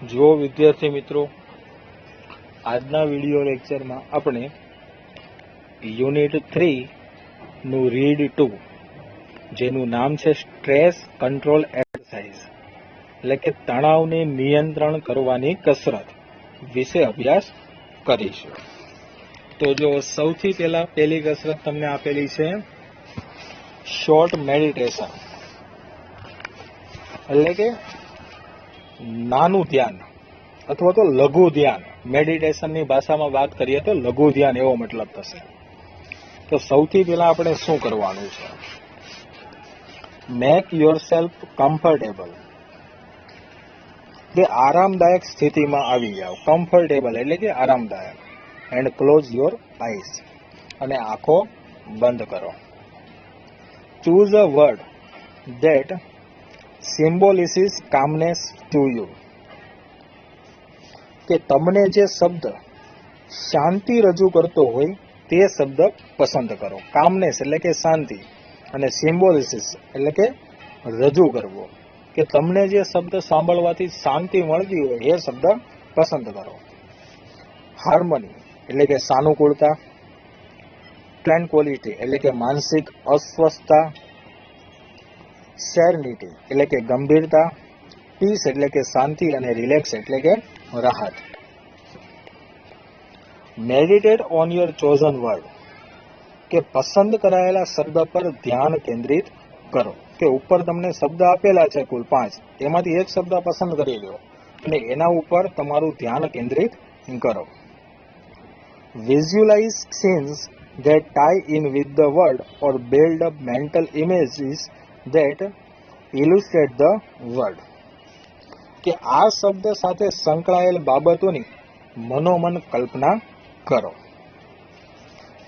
જો વિદ્યાર્થી મિત્રો, આજના વિડીયો લેક્ચરમાં આપણે યુનિટ 3 નું રીડ 2 જેનું નામ છે સ્ટ્રેસ કંટ્રોલ એક્સરસાઇઝ એટલે કે તણાવને નિયંત્રણ કરવાની કસરત વિશે અભ્યાસ કરીશું. તો જો સૌથી પહેલી કસરત તમને આપેલી છે શોર્ટ મેડિટેશન એટલે કે નાનું ધ્યાન અથવા તો લઘુ ધ્યાન. મેડિટેશનની ભાષામાં વાત કરીએ તો લઘુ ધ્યાન એવો મતલબ થશે. તો સૌથી પહેલા આપણે શું કરવાનું છે? મેક યોરસેલ્ફ કમ્ફર્ટેબલ, કે આરામદાયક સ્થિતિમાં આવી જાઓ. કમ્ફર્ટેબલ એટલે કે આરામદાયક. એન્ડ ક્લોઝ યોર આઈઝ, અને આંખો બંધ કરો. Choose a word that symbolises calmness to you, કે તમને જે શબ્દ શાંતિ રજૂ કરતો હોય તે શબ્દ પસંદ કરો. કામનેસ એટલે કે શાંતિ, અને સિમ્બોલિસિસ એટલે કે રજૂ કરવો, કે તમને જે શબ્દ સાંભળવાથી શાંતિ મળતી હોય એ શબ્દ પસંદ કરો. હાર્મની એટલે કે સાનુકૂળતા. ટ્રેન્ક્વિલિટી એટલે કે માનસિક અસ્વસ્થતા. સેરેનિટી એટલે કે ગંભીરતા. પીસ એટલે કે શાંતિ, અને રિલેક્સ એટલે કે રાહત. Meditate on your chosen word, કે પસંદ કરાયેલા શબ્દ પર ધ્યાન કેન્દ્રિત કરો. કે ઉપર તમને શબ્દ આપેલા છે કુલ 5, એમાંથી એક શબ્દ પસંદ કરી લો અને એના ઉપર તમારું ધ્યાન કેન્દ્રિત કરો. Visualise scenes that tie in with the word or build up mental images that illustrate the word, કે આ શબ્દ સાથે સંકળાયેલ બાબતોની મનોમન કલ્પના કરો.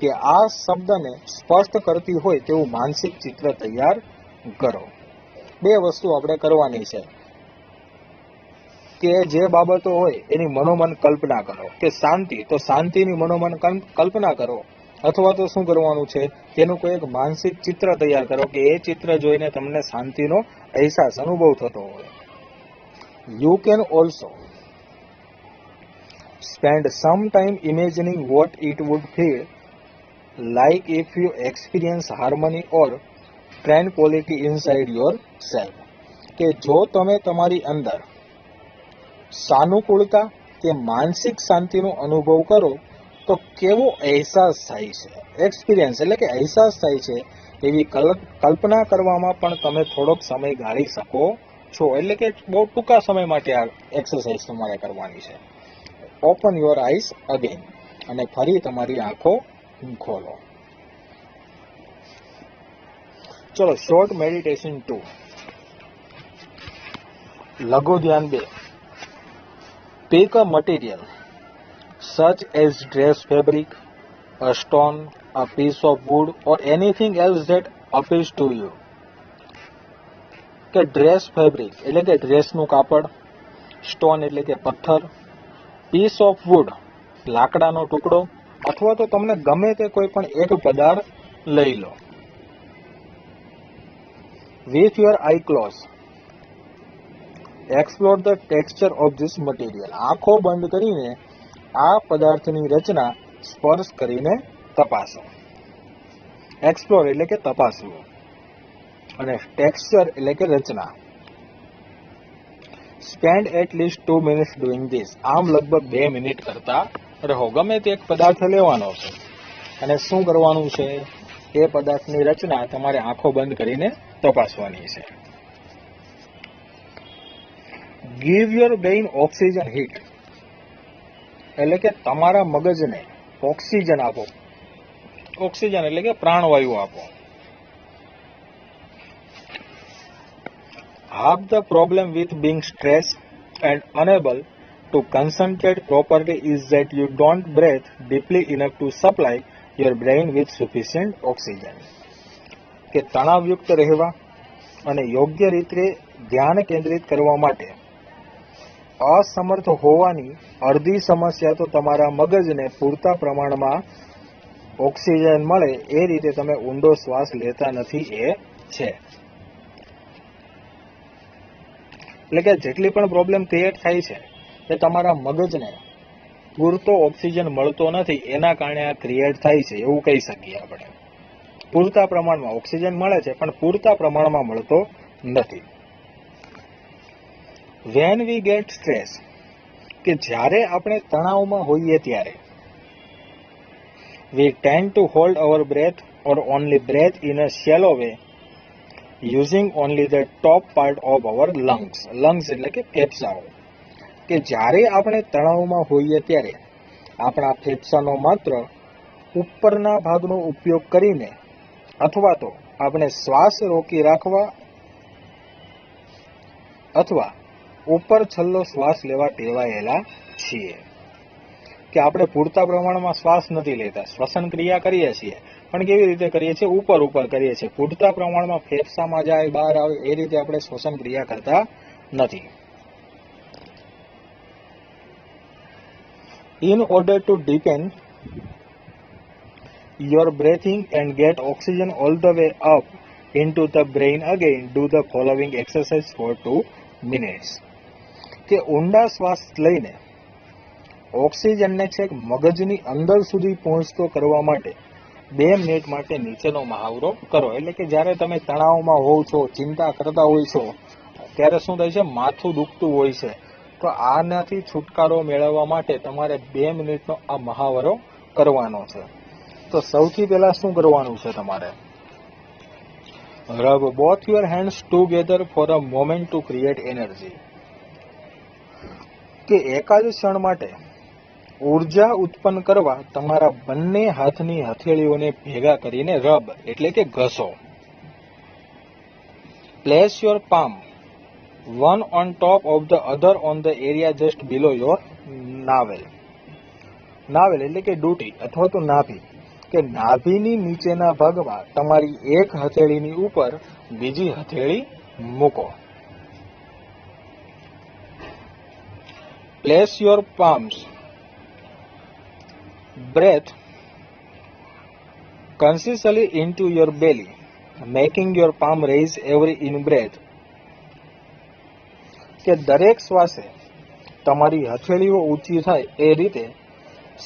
કે આ શબ્દને સ્પષ્ટ કરતી હોય તેવું માનસિક ચિત્ર તૈયાર કરો. બે વસ્તુ આપણે કરવાની છે, કે જે બાબતો હોય એની મનોમન કલ્પના કરો. કે શાંતિ, તો શાંતિની મનોમન કલ્પના કરો. અથવા તો શું કરવાનું છે, તેનું કોઈ એક માનસિક ચિત્ર તૈયાર કરો કે એ ચિત્ર જોઈને તમને શાંતિનો અહેસાસ, અનુભવ થતો હોય. You can also spend some time imagining what it would feel like if you experience harmony or tranquility inside yourself, કે જો તમે તમારી અંદર સાનુકૂળતા કે માનસિક શાંતિનો અનુભવ કરો તો કેવો અહેસાસ થાય છે. એક્સપિરિયન્સ એટલે કે અહેસાસ થાય છે એવી કલ્પના કરવામાં પણ તમે થોડોક સમય ગાળી શકો છો. એટલે કે બહુ ટૂંકા સમય માટે આ એક્સરસાઇઝ તમારે કરવાની છે. ઓપન યોર આઈઝ અગેન, અને ફરી તમારી આંખો ખોલો. ચલો, શોર્ટ મેડિટેશન 2, લઘુ ધ્યાન 2. Pick a material such as dress fabric, a stone, a piece of wood or anything else that appeals to you. કે ડ્રેસ ફેબ્રિક એટલે કે ડ્રેસનું કાપડ. સ્ટોન એટલે કે પથ્થર. પીસ ઓફ વુડ લાકડાનો ટુકડો, અથવા તો તમને ગમે તે કોઈ પણ એક પદાર્થ લઈ લો. With your eye closed, explore the texture of this material. આંખો બંધ કરીને આ પદાર્થની રચના સ્પર્શ કરીને તપાસો. એક્સપ્લોર એટલે કે તપાસવું, અને ટેક્સચર એટલે કે રચના. Spend at least 2 minutes doing this. આમ લગભગ 2 મિનિટ કરતા રહો. ગમે તે એક પદાર્થ લેવાનો છે અને શું કરવાનું છે, એ પદાર્થની રચના તમારે આંખો બંધ કરીને તપાસવાની છે. Give your brain oxygen heat, એટલે કે તમારા મગજને ઓક્સિજન આપો. ઓક્સિજન એટલે કે પ્રાણવાયુ આપો. Half the problem with being stressed and unable to concentrate properly is that you don't breathe deeply enough to supply your brain with sufficient oxygen. કે તણાવયુક્ત રહેવા અને યોગ્ય રીતે ધ્યાન કેન્દ્રિત કરવા માટે અસમર્થ હોવાની અડધી સમસ્યા તો તમારા મગજને પૂરતા પ્રમાણમાં ઓક્સિજન મળે એ રીતે તમે ઊંડો શ્વાસ લેતા નથી એ છે. એટલે કે જેટલી પણ પ્રોબ્લેમ ક્રિએટ થાય છે એ તમારા મગજને પૂરતો ઓક્સિજન મળતો નથી, એના કારણે આ ક્રિએટ થાય છે એવું કહી શકીએ આપણે. પૂરતા પ્રમાણમાં ઓક્સિજન મળે છે પણ પૂરતા પ્રમાણમાં મળતો નથી. When we get stress, કે જ્યારે આપણે તણાવમાં હોઈએ ત્યારે we tend to hold our breath or only breathe in a shallow way using only the top part of our lungs. lungs એટલે કે ફેફસાઓ. કે જ્યારે આપણે તણાવમાં હોઈએ ત્યારે આપણા ફેફસાનો માત્ર ઉપરના ભાગનો ઉપયોગ કરીને અથવા તો આપણે શ્વાસ રોકી રાખવા અથવા ઉપર છલ્લો શ્વાસ લેવા ટેવાયેલા છીએ. કે આપણે પૂરતા પ્રમાણમાં શ્વાસ નથી લેતા, શ્વસન ક્રિયા કરીએ છીએ પણ કેવી રીતે કરીએ છીએ? ઉપર કરીએ છીએ. પૂરતા પ્રમાણમાં ફેફસામાં જાય બહાર આવે એ રીતે આપણે શ્વસન ક્રિયા કરતા નથી. In order to deepen your breathing and get oxygen all the way up into the brain again, do the following exercise for 2 minutes. કે ઊંડા શ્વાસ લઈને ઓક્સિજનને છેક મગજની અંદર સુધી પહોંચતો કરવા માટે 2 મિનિટ માટે નીચેનો મહાવરો કરો. એટલે કે જ્યારે તમે તણાવમાં હોવ છો, ચિંતા કરતા હોય છો, ત્યારે શું થાય છે? માથું દુખતું હોય છે. તો આનાથી છુટકારો મેળવવા માટે તમારે 2 મિનિટનો આ મહાવરો કરવાનો છે. તો સૌથી પહેલા શું કરવાનું છે તમારે? Rub both your hands together for a moment to create energy. કે એકાદ ક્ષણ માટે ઉર્જા ઉત્પન્ન કરવા તમારા બંને હાથની હથેળીઓને ભેગા કરીને રબ એટલે કે ઘસો. Place your palm one on top of the other on the area just below your navel. નાવેલ એટલે કે ડૂટી અથવા તો નાભી. કે નાભીની નીચેના ભાગમાં તમારી એક હથેળીની ઉપર બીજી હથેળી મૂકો. Place your palms. Breath consciously into your belly, making your palm raise every in-breath. કે દરેક શ્વાસે તમારી હથેળીઓ ઊંચી થાય એ રીતે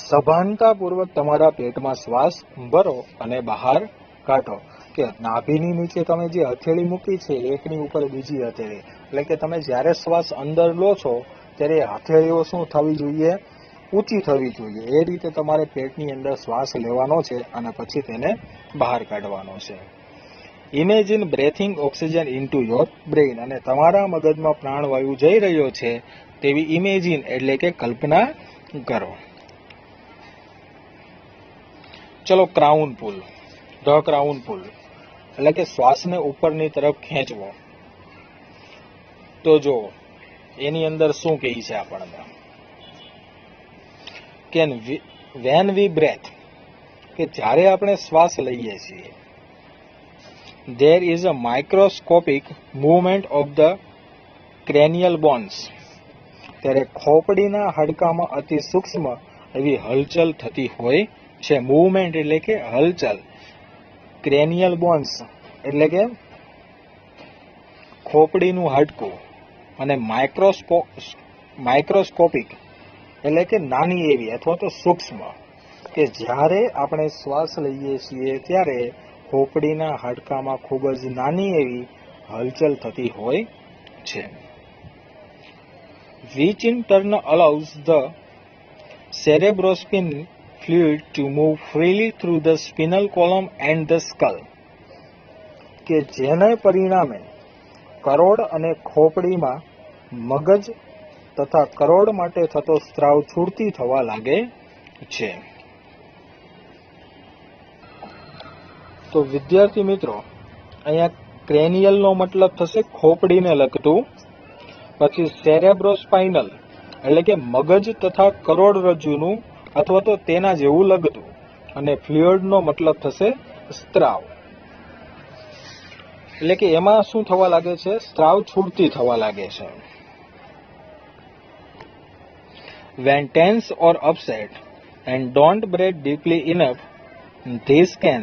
સભાનતાપૂર્વક તમારા પેટમાં શ્વાસ ભરો અને બહાર કાઢો. કે નાભીની નીચે તમે જે હથેળી મૂકી છે એકની ઉપર બીજી હથેળી, એટલે કે તમે જ્યારે શ્વાસ અંદર લો છો ત્યારે હથેળીઓ શું થવી જોઈએ? ઊંચી થવી જોઈએ. એ રીતે તમારે પેટની અંદર શ્વાસ લેવાનો છે અને પછી તેને બહાર કાઢવાનો છે. Imagine breathing oxygen into your brain. અને તમારા મગજમાં પ્રાણવાયુ જઈ રહ્યો છે તેવી ઇમેજિન એટલે કે કલ્પના કરો. ચલો ક્રાઉન પુલ. ધ ક્રાઉન પુલ એટલે કે શ્વાસને ઉપરની તરફ ખેંચવો. તો જો એની અંદર શું કહે છે આપણને? કે વેન વી બ્રેથ, કે જ્યારે આપણે શ્વાસ લઈએ છીએ, there is a microscopic movement of the cranial bones. ત્યારે ખોપડીના હાડકામાં અતિ સૂક્ષ્મ એવી હલચલ થતી હોય છે. મૂવમેન્ટ એટલે કે હલચલ. ક્રેનિયલ બોન્સ એટલે કે ખોપડીનું હાડકું. અને માઇક્રોસ્કોપિક એટલે કે નાની એવી અથવા તો સૂક્ષ્મ. કે જ્યારે આપણે શ્વાસ લઈએ છીએ ત્યારે ખોપડીના હાડકામાં ખૂબ જ નાની એવી હલચલ થતી હોય છે. which in turn allows the cerebrospinal fluid to move freely through the spinal column and the skull. કે જેને પરિણામે કરોડ અને ખોપડીમાં મગજ તથા કરોડ માટે થતો સ્ત્રાવ છૂટતી થવા લાગે છે. તો વિદ્યાર્થી મિત્રો, અહીંયા ક્રેનિયલનો મતલબ થશે ખોપડીને લગતું, પછી સેરેબ્રોસ્પાઇનલ એટલે કે મગજ તથા કરોડરજ્જુનું અથવા તો તેના જેવું લગતું, અને ફ્લુઇડનો મતલબ થશે સ્ત્રાવ. એટલે કે એમાં શું થવા લાગે છે? સ્ત્રાવ છૂટતી થવા લાગે છે. When tense or upset and don't breathe deeply enough, this can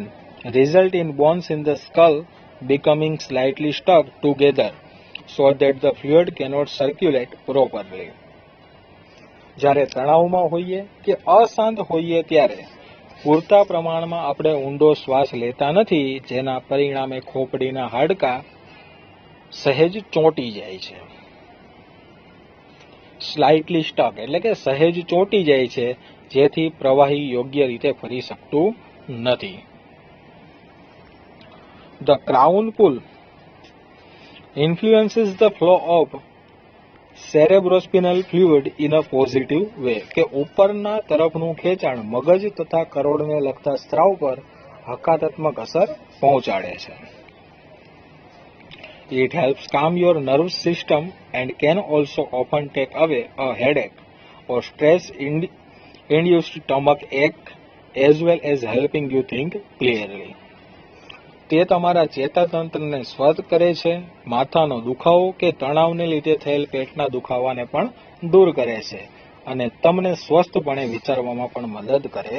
result in bones in the skull becoming slightly stuck together so that the fluid cannot circulate properly. જ્યારે તણાવમાં હોઈએ કે અશાંત હોઈએ ત્યારે પૂરતા પ્રમાણમાં આપણે ઊંડો શ્વાસ લેતા નથી, જેના પરિણામે ખોપડીના હાડકાં સહેજ ચોંટી જાય છે. સ્લાઇટલી સ્ટક એટલે કે સહેજ ચોંટી જાય છે, જેથી પ્રવાહી યોગ્ય રીતે ફરી શકતું નથી. The crown pull influences the flow of cerebrospinal fluid in a positive way. કે ઉપરના તરફનું ખેંચાણ મગજ તથા કરોડને લગતા સ્ત્રાવ પર હકારાત્મક અસર પહોંચાડે છે. It helps calm your nervous system and can also often take away a headache or stress-induced stomach ache, as well as helping you think clearly. તે તમારા ચેતાતંત્રને સ્વસ્થ કરે છે, માથાનો દુખાવો કે તણાવને લીધે થયેલ પેટના દુખાવાને પણ દૂર કરે છે અને તમને સ્વસ્થપણે વિચારવામાં પણ મદદ કરે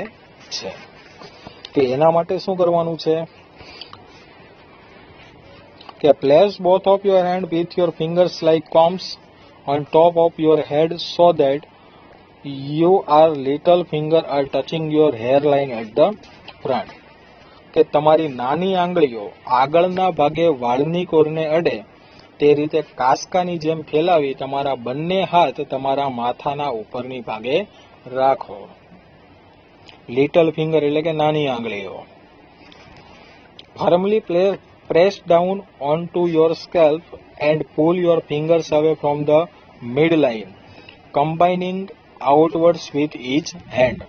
છે. કે એના માટે શું કરવાનું છે કે place both of your hand with your fingers like combs on top of your head so that your little finger are touching your hairline at the front. કે તમારી નાની આંગળીઓ આગળના ભાગે વાળની કોરને અડે તે રીતે કાસકાની જેમ ફેલાવી તમારા બંને હાથ તમારા માથાના ઉપરની ભાગે રાખો. લિટલ ફિંગર એટલે કે નાની આંગળીઓ. Firmly press down onto your scalp and pull your fingers away from the midline, combining outwards with each hand.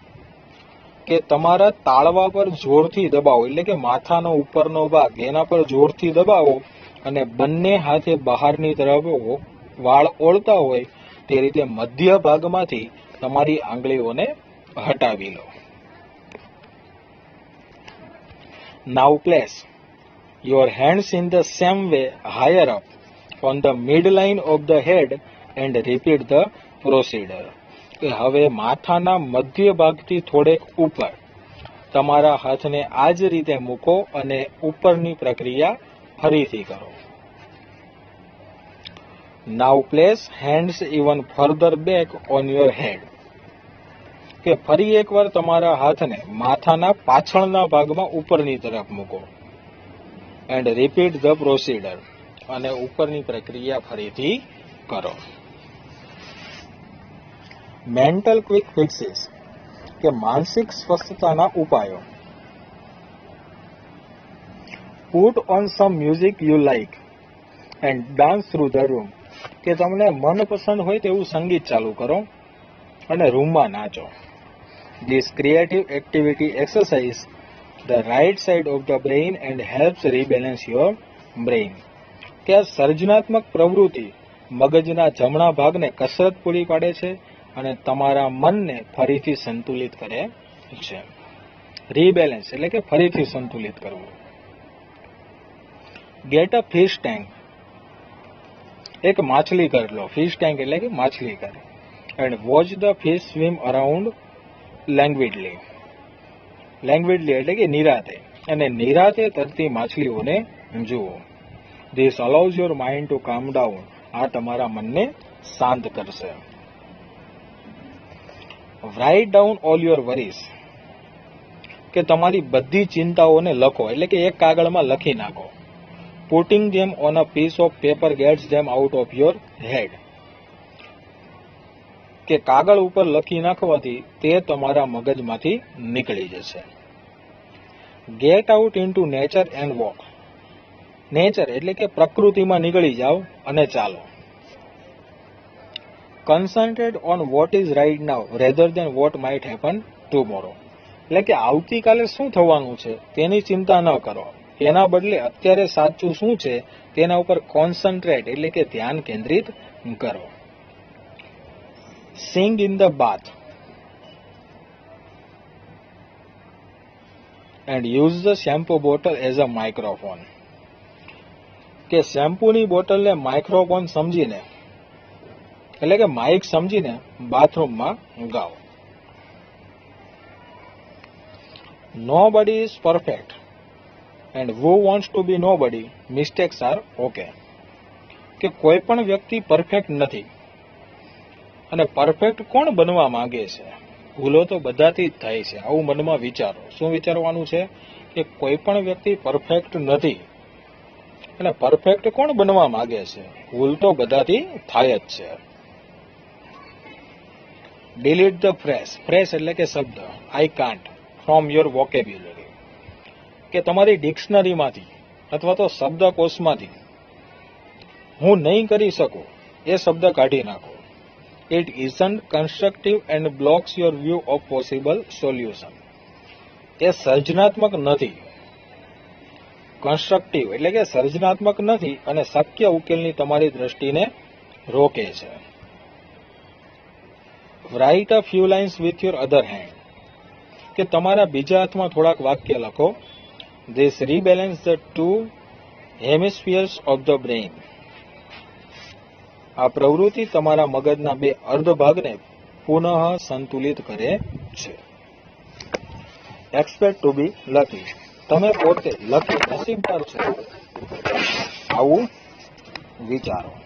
કે તમારા તાળવા પર જોરથી દબાવો એટલે કે માથાનો ઉપરનો ભાગ એના પર જોરથી દબાવો અને બંને હાથે બહારની તરફ વાળ ઓળતા હોય તે રીતે મધ્ય ભાગમાંથી તમારી આંગળીઓને હટાવી લો. Now place your hands in the same way higher up on the midline of the head and repeat the procedure. કે હવે માથાના મધ્ય ભાગથી થોડેક ઉપર તમારા હાથને આ જ રીતે મૂકો અને ઉપરની પ્રક્રિયા ફરીથી કરો. Now place hands even further back on your head. કે ફરી એકવાર તમારા હાથને માથાના પાછળના ભાગમાં ઉપરની તરફ મૂકો and repeat the procedure. અને ઉપરની પ્રક્રિયા ફરીથી કરો. મેન્ટલ ક્વિક ફિક્સીસ કે માનસિક સ્વસ્થતાના ઉપાયો. Put on some music you like and dance through the room. કે તમને મનપસંદ હોય તેવું સંગીત ચાલુ કરો અને રૂમમાં નાચો. This creative activity exercise the right side of the brain and helps rebalance your brain. કે આ સર્જનાત્મક પ્રવૃત્તિ મગજના જમણા ભાગને કસરત પૂરી પાડે છે અને તમારા મનને ફરીથી સંતુલિત કરે છે. રીબેલેન્સ એટલે કે ફરીથી સંતુલિત કરવું. Get a fish tank. એક માછલી ઘર લો. ફિશ ટેન્ક એટલે કે માછલી ઘર. And watch the fish swim around languidly. Languidly એટલે કે નિરાતે. અને નિરાતે તરતી માછલીઓને જુઓ. This allows your mind to calm down. આ તમારા મનને શાંત કરશે. Write down all your worries. કે તમારી બધી ચિંતાઓને લખો એટલે કે એક કાગળમાં લખી નાખો. Putting them on a piece of paper gets them out of your head. કે કાગળ ઉપર લખી નાખવાથી તે તમારા મગજમાંથી નીકળી જશે. Get out into nature and walk. Nature એટલે કે પ્રકૃતિમાં નીકળી જાઓ અને ચાલો. Concentrate on what is right now rather than what might happen tomorrow. એટલે કે આવતીકાલે શું થવાનું છે તેની ચિંતા ન કરો. એના બદલે અત્યારે સાચું શું છે તેના ઉપર કોન્સન્ટ્રેટ એટલે કે ધ્યાન કેન્દ્રિત કરો. Sing in the bath and use the shampoo bottle as a microphone. કે શેમ્પૂની બોટલને માઇક્રોફોન સમજીને એટલે કે માઇક સમજીને બાથરૂમમાં ગાઓ. Nobody is perfect and who wants to be nobody, mistakes are okay. કે કોઈ પણ વ્યક્તિ પરફેક્ટ નથી અને પરફેક્ટ કોણ બનવા માંગે છે? ભૂલો તો બધાથી જ થાય છે. આવું મનમાં વિચારો. શું વિચારવાનું છે? કે કોઈ પણ વ્યક્તિ પરફેક્ટ નથી. અને પરફેક્ટ કોણ બનવા માંગે છે? ભૂલ તો બધાથી થાય જ છે. Delete the phrase. ફ્રેઝ એટલે કે શબ્દ. I can't from your vocabulary. કે તમારી ડિક્શનરીમાંથી અથવા તો શબ્દકોશમાંથી હું નહીં કરી શકું એ શબ્દ કાઢી નાખો. It isn't constructive and blocks your view of possible solution. એ સર્જનાત્મક નથી. કન્સ્ટ્રક્ટિવ એટલે કે સર્જનાત્મક નથી અને શક્ય ઉકેલની તમારી દ્રષ્ટિને રોકે છે. Write a few lines with your other hand. કે તમારા બીજા હાથમાં થોડાક વાક્ય લખો. This rebalances the two hemispheres of the brain. આ પ્રવૃત્તિ તમારા મગજના બે અર્ધ ભાગને પુનઃ સંતુલિત કરે છે. એક્સપેક્ટ ટુ બી લકી. તમે પોતે લકી નસીબદાર છો આવું વિચારો.